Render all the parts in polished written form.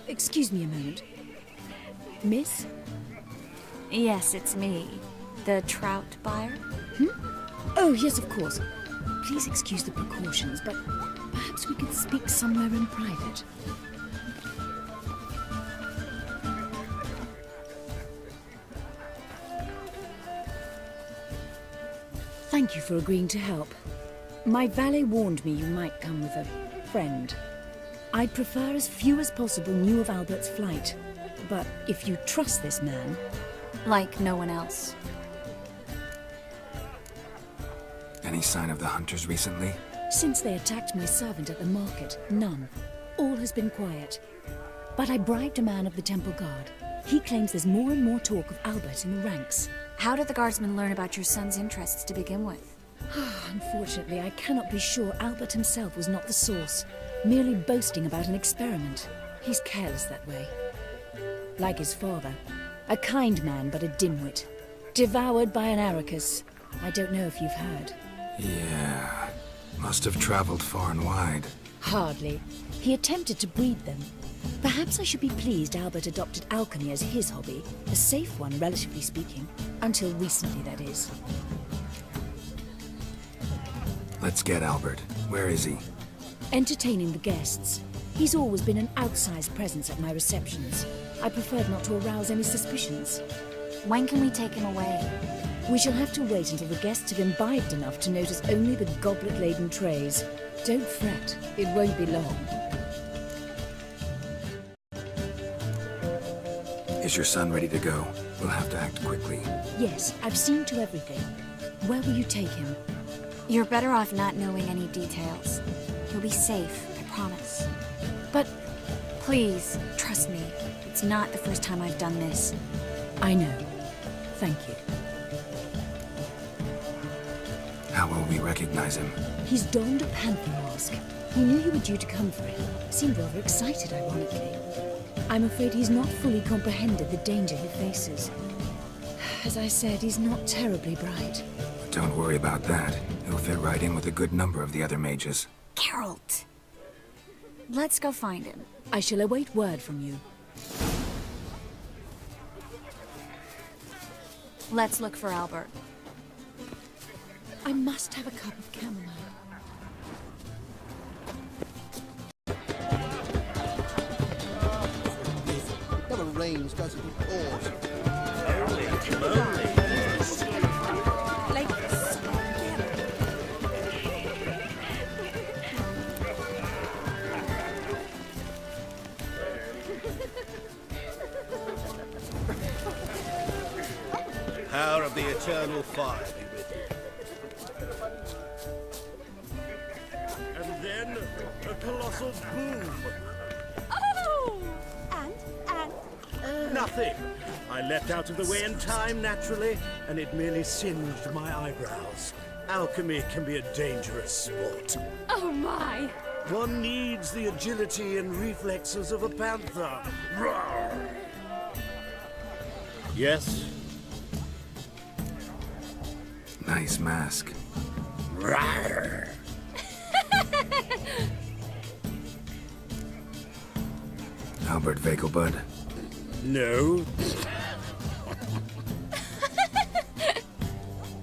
Excuse me a moment. Miss? Yes, it's me. The trout buyer? Oh, yes, of course. Please excuse the precautions, but perhaps we could speak somewhere in private. Thank you for agreeing to help. My valet warned me you might come with a friend. I'd prefer as few as possible knew of Albert's flight. But if you trust this man... Like no one else. Any sign of the hunters recently? Since they attacked my servant at the market, none. All has been quiet. But I bribed a man of the Temple Guard. He claims there's more and more talk of Albert in the ranks. How did the guardsmen learn about your son's interests to begin with? Unfortunately, I cannot be sure Albert himself was not the source, merely boasting about an experiment. He's careless that way. Like his father. A kind man, but a dimwit. Devoured by an Arrakis. I don't know if you've heard. Yeah. Must have traveled far and wide. Hardly. He attempted to breed them. Perhaps I should be pleased Albert adopted alchemy as his hobby. A safe one, relatively speaking. Until recently, that is. Let's get Albert. Where is he? Entertaining the guests. He's always been an outsized presence at my receptions. I preferred not to arouse any suspicions. When can we take him away? We shall have to wait until the guests have imbibed enough to notice only the goblet-laden trays. Don't fret, it won't be long. Is your son ready to go? We'll have to act quickly. Yes, I've seen to everything. Where will you take him? You're better off not knowing any details. He'll be safe, I promise. But... Please, trust me. It's not the first time I've done this. I know. Thank you. How will we recognize him? He's donned a panther mask. He knew you were due to come for him. Seemed rather excited, ironically. I'm afraid he's not fully comprehended the danger he faces. As I said, he's not terribly bright. Don't worry about that. He'll fit right in with a good number of the other mages. Geralt! Let's go find him. I shall await word from you. Let's look for Albert. I must have a cup of chamomile. Never rains, does it? Awesome. Power of the eternal fire be with you. And then a colossal boom. Oh! And? Nothing. I leapt out of the way in time naturally, and it merely singed my eyebrows. Alchemy can be a dangerous sport. Oh my! One needs the agility and reflexes of a panther. Roar. Yes? Nice mask. Roar. Albert Vegelbud. No.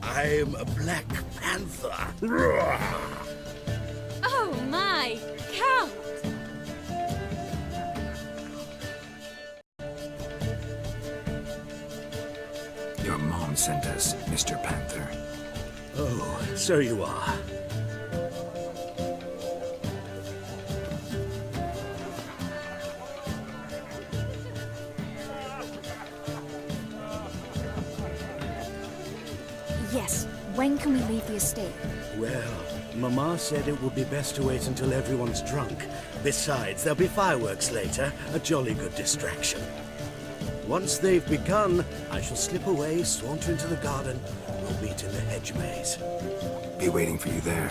I am a Black Panther. Roar. Oh my! Count! Your mom sent us, Mr. Panther. Oh, so you are. Yes. When can we leave the estate? Well, Mama said it would be best to wait until everyone's drunk. Besides, there'll be fireworks later, a jolly good distraction. Once they've begun, I shall slip away, saunter into the garden. We'll meet in the hedge maze. Be waiting for you there.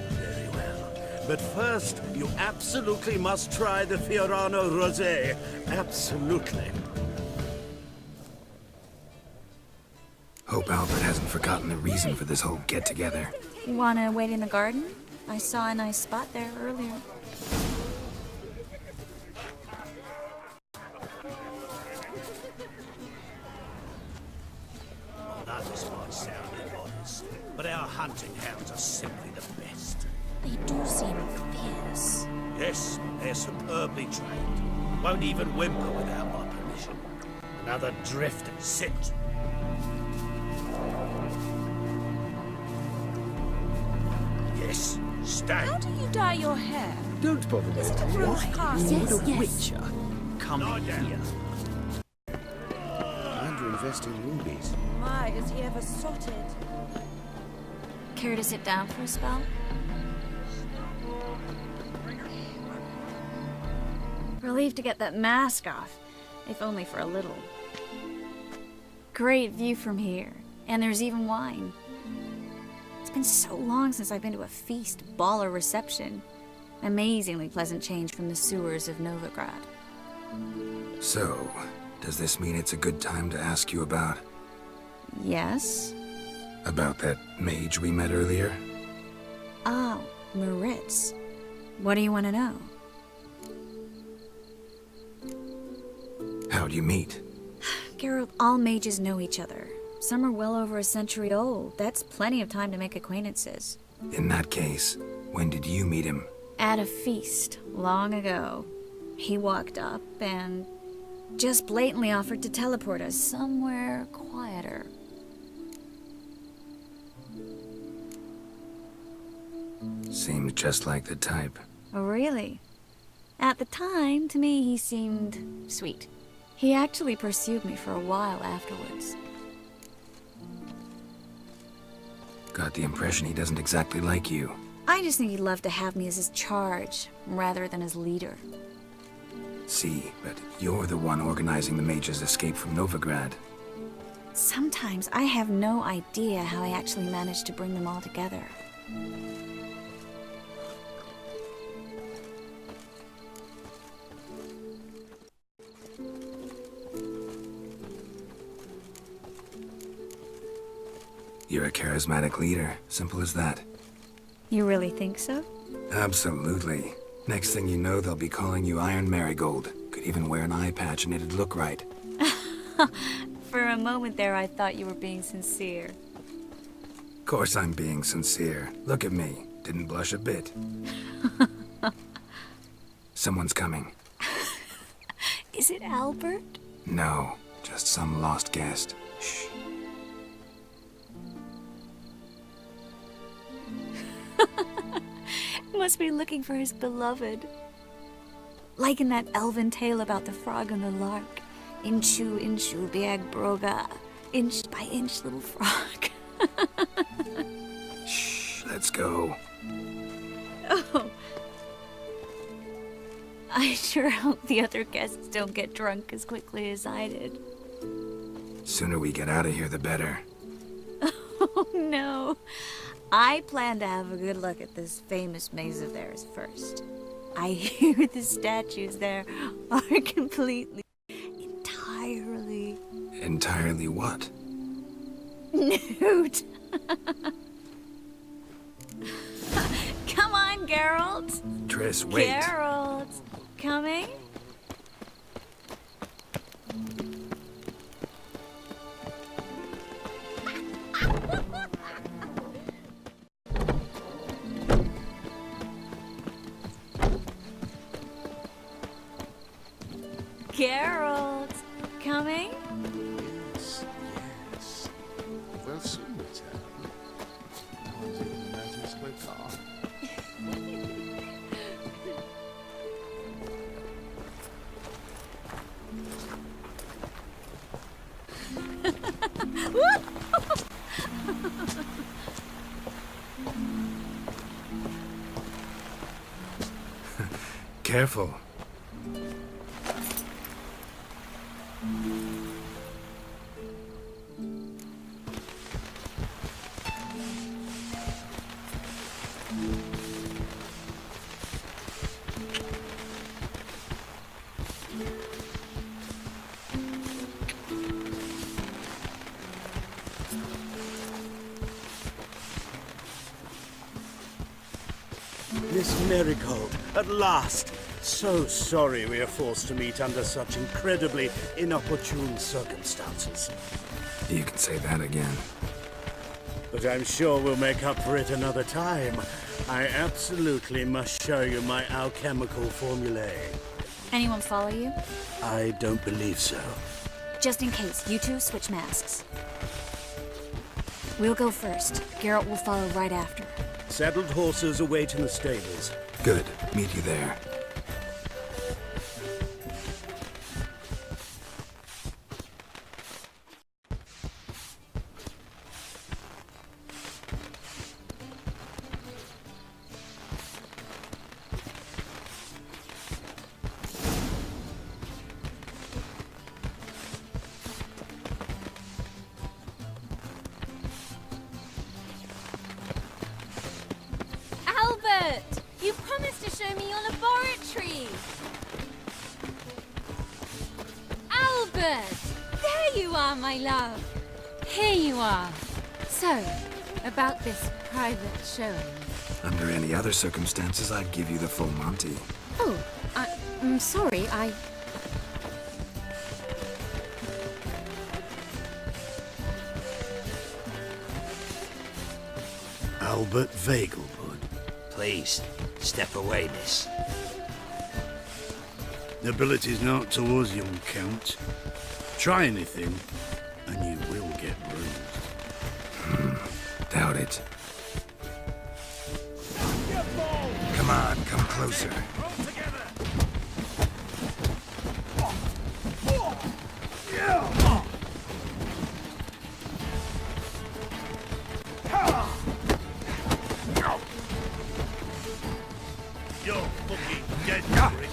Very well. But first, you absolutely must try the Fiorano Rosé. Absolutely. Hope Albert hasn't forgotten the reason for this whole get-together. Wanna wait in the garden? I saw a nice spot there earlier. Others might sound modest, but our hunting hounds are simply the best. They do seem fierce. Yes, they're superbly trained. Won't even whimper without my permission. Another drifter. Sit. Yes, stay. How do you dye your hair? Don't bother me. Is it a rose castle? Need a witcher. Come here. And you're investing rubies. My, is he ever sorted? Care to sit down for a spell? Relieved to get that mask off, if only for a little. Great view from here, and there's even wine. It's been so long since I've been to a feast, ball, or reception. Amazingly pleasant change from the sewers of Novigrad. So, does this mean it's a good time to ask you about... Yes? about that mage we met earlier? Oh, Moritz. What do you want to know? How'd you meet? Geralt, all mages know each other. Some are well over a century old. That's plenty of time to make acquaintances. In that case, when did you meet him? At a feast, long ago. He walked up and just blatantly offered to teleport us somewhere quieter. Seemed just like the type. Oh, really? At the time, to me, he seemed sweet. He actually pursued me for a while afterwards. Got the impression he doesn't exactly like you. I just think he'd love to have me as his charge, rather than his leader. See, but you're the one organizing the mage's escape from Novigrad. Sometimes I have no idea how I actually managed to bring them all together. You're a charismatic leader. Simple as that. You really think so? Absolutely. Next thing you know, they'll be calling you Iron Marigold. Could even wear an eye patch and it'd look right. For a moment there, I thought you were being sincere. Of course I'm being sincere. Look at me. Didn't blush a bit. Someone's coming. Is it Albert? No, just some lost guest. Shh. Must be looking for his beloved. Like in that elven tale about the frog and the lark. Inchu, inchu, biag broga. Inch by inch, little frog. Shh, let's go. Oh. I sure hope the other guests don't get drunk as quickly as I did. Sooner we get out of here, the better. Oh no. I plan to have a good look at this famous maze of theirs first. I hear the statues there are completely, entirely... Entirely what? nude. Come on, Geralt. Triss, wait. Geralt. Coming? Geralt, coming? Yes, yes. Well, soon return. No one's even noticed we're gone. Careful. Miss Marigold, at last! So sorry we are forced to meet under such incredibly inopportune circumstances. You can say that again. But I'm sure we'll make up for it another time. I absolutely must show you my alchemical formulae. Anyone follow you? I don't believe so. Just in case, you two switch masks. We'll go first. Garrett will follow right after. Saddled horses await in the stables. Good. Meet you there. Albert! You promised to show me your laboratory! Albert! There you are, my love! Here you are. So, about this private showing. Under any other circumstances, I'd give you the full Monty. Oh, I'm sorry, Albert Vagelbud. Please, step away, miss. Nobility's not towards young Count. Try anything, and you will get bruised. Doubt it. Come on, come closer. You're fucking dead, Rick.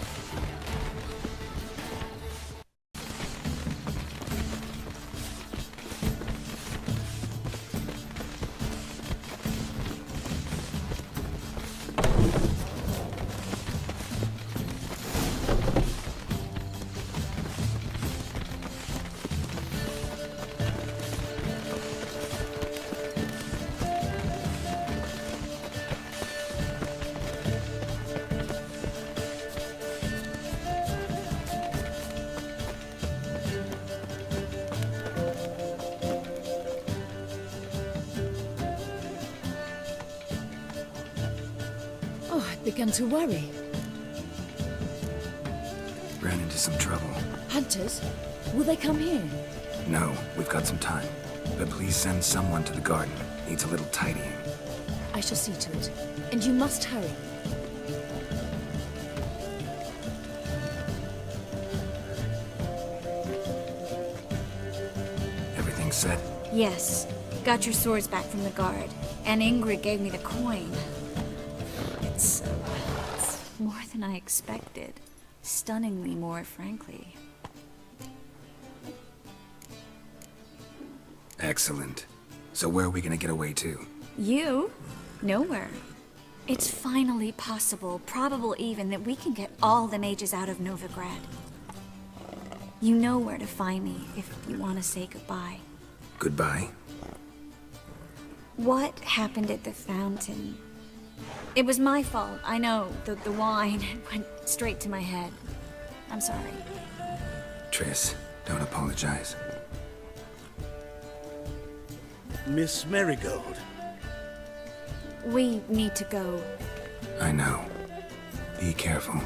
Oh, I've begun to worry. Ran into some trouble. Hunters? Will they come here? No, we've got some time. But please send someone to the garden. Needs a little tidying. I shall see to it. And you must hurry. Everything set? Yes. Got your swords back from the guard. And Ingrid gave me the coin. It's more than I expected. Stunningly more, frankly. Excellent. So where are we gonna get away to? You? Nowhere. It's finally possible, probable even, that we can get all the mages out of Novigrad. You know where to find me if you want to say goodbye. Goodbye? What happened at the fountain? It was my fault, I know. The wine went straight to my head. I'm sorry. Triss, don't apologize. Miss Marigold. We need to go. I know. Be careful.